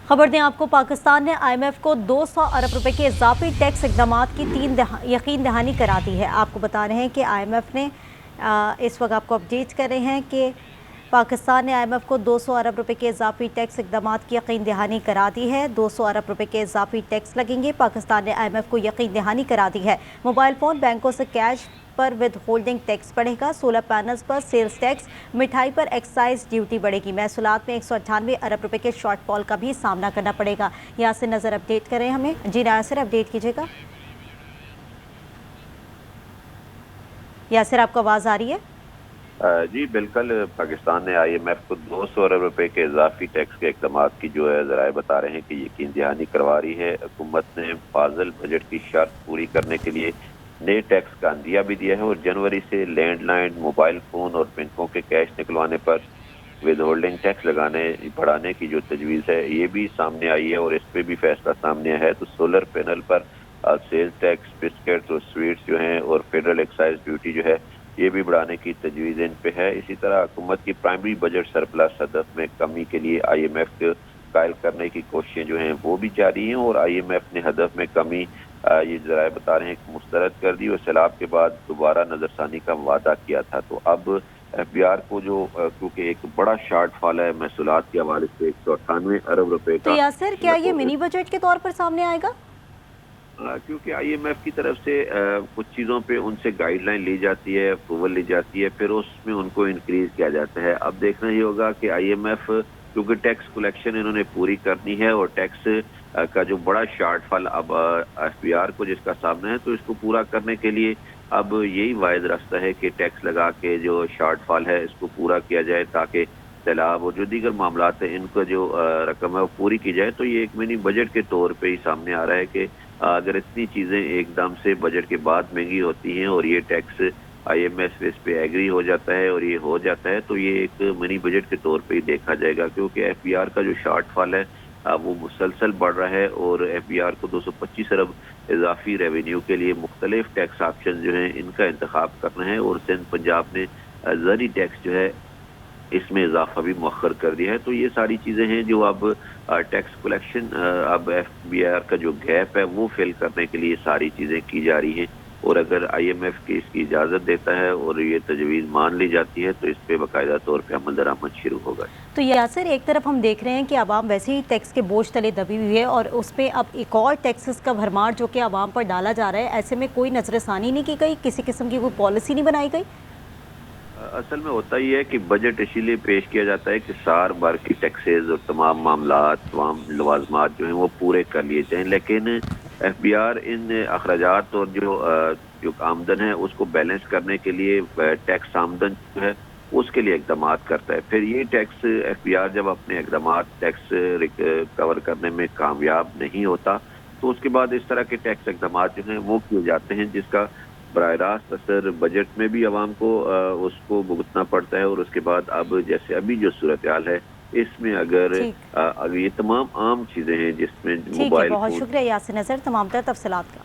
खबर दें आपको, पाकिस्तान ने IMF को 200 अरब रुपए के इजाफी टैक्स इकदामात की यकीन दहानी करा दी है। आपको बता रहे हैं कि IMF ने इस वक्त आपको अपडेट कर रहे हैं कि पाकिस्तान ने IMF को 200 अरब रुपए के इजाफी टैक्स इकदामात की यकीन दहानी करा दी है। 200 अरब रुपए के इजाफी टैक्स लगेंगे। पाकिस्तान ने IMF को यकीन दहानी करा दी है। मोबाइल फ़ोन, बैंकों से कैश पर विद होल्डिंग टैक्स बढ़ेगा। सोलर पैनल्स पर सेल्स टैक्स, मिठाई पर एक्साइज ड्यूटी बढ़ेगी। महसूलात में 198 अरब रुपए के शॉर्टफॉल का भी सामना करना पड़ेगा। यहाँ से नज़र अपडेट करें हमें। जी यासिर, अपडेट कीजिएगा। यासिर, आपको आवाज़ आ रही है? जी बिल्कुल, पाकिस्तान ने IMF को 200 अरब रुपए के इजाफी टैक्स के इक़दामात की जो है ज़राए बता रहे हैं कि यकीन दहानी करवा रही है। हुकूमत ने फाजिल बजट की शर्त पूरी करने के लिए नए टैक्स का अंदिया भी दिया है और जनवरी से लैंडलाइन, मोबाइल फ़ोन और बैंकों के कैश निकलवाने पर विद होल्डिंग टैक्स बढ़ाने की जो तजवीज़ है ये भी सामने आई है और इस पर भी फैसला सामने आया है। तो सोलर पैनल पर सेल्स टैक्स, बिस्किट्स और स्वीट्स जो हैं और फेडरल एक्साइज ड्यूटी जो है ये भी बढ़ाने की तजवीज़ इन पे है। इसी तरह हुकूमत की प्राइमरी बजट सरप्लस हदफ में कमी के लिए IMF के कायल करने की कोशिशें जो हैं वो भी जारी हैं और IMF ने हदफ में कमी ये ज़राए बता रहे हैं कि मुस्तरद कर दी और सैलाब के बाद दोबारा नज़रसानी का वादा किया था। तो अब FBR को जो क्योंकि एक बड़ा शार्ट फॉल है महसूलात के हवाले से 198 अरब रुपए तो का। यासिर, क्या ये मिनी बजट के तौर पर सामने आएगा? क्योंकि IMF की तरफ से कुछ चीज़ों पे उनसे गाइडलाइन ली जाती है, अप्रूवल ली जाती है, फिर उसमें उनको इंक्रीज किया जाता है। अब देखना ये होगा कि IMF क्योंकि टैक्स कलेक्शन इन्होंने पूरी करनी है और टैक्स का जो बड़ा शॉर्टफॉल अब FBR को जिसका सामना है, तो इसको पूरा करने के लिए अब यही वाहिद रास्ता है कि टैक्स लगा के जो शॉर्टफॉल है इसको पूरा किया जाए ताकि सैलाब और जो दीगर मामलात हैं इनको जो रकम है वो पूरी की जाए। तो ये एक मिनी बजट के तौर पे ही सामने आ रहा है कि अगर इतनी चीज़ें एकदम से बजट के बाद महंगी होती हैं और ये टैक्स IMF इस पे एग्री हो जाता है और ये हो जाता है तो ये एक मिनी बजट के तौर पे ही देखा जाएगा। क्योंकि FBR का जो शॉर्टफॉल है वो मुसलसल बढ़ रहा है और FBR को 225 अरब इजाफी रेवेन्यू के लिए मुख्तलिफ टैक्स ऑप्शन जो हैं इनका इंतखाब करना है और सिंध पंजाब ने ज़री टैक्स जो है इसमें इजाफा भी मौखर कर दिया है। तो ये सारी चीज़ें हैं जो अब टैक्स कलेक्शन अब FBR का जो गैप है वो फिल करने के लिए सारी चीज़ें की जा रही हैं और अगर IMF की इसकी इजाज़त देता है और ये तजवीज़ मान ली जाती है तो इस पर बाकायदा तौर पर अमल दरामद शुरू होगा। तो यासिर, एक तरफ हम देख रहे हैं कि आवाम वैसे ही टैक्स के बोझ तले दबी हुई है और उसमें अब एक और टैक्सेस का भरमार जो कि आवाम पर डाला जा रहा है, ऐसे में कोई नजरसानी नहीं की गई, किसी किस्म की कोई पॉलिसी नहीं बनाई गई। असल में होता ही है कि बजट इसीलिए पेश किया जाता है कि सार बार की टैक्सेस और तमाम मामलात, तमाम लवाजमात जो हैं वो पूरे कर लिए जाएँ, लेकिन FBR इन अखराजात और जो आमदन है उसको बैलेंस करने के लिए टैक्स आमदन जो है उसके लिए इकदाम करता है। फिर ये टैक्स FBR जब अपने इकदाम टैक्स रिकवर करने में कामयाब नहीं होता तो उसके बाद इस तरह के टैक्स इकदाम जो हैं वो किए जाते हैं जिसका बराह रास्त असर बजट में भी आवाम को उसको भुगतना पड़ता है और उसके बाद अब जैसे अभी जो सूरत हाल है इसमें अगर ये तमाम आम चीज़ें हैं जिसमें मोबाइल। बहुत शुक्रिया यासिर नज़र तमाम तर तफसीलात का।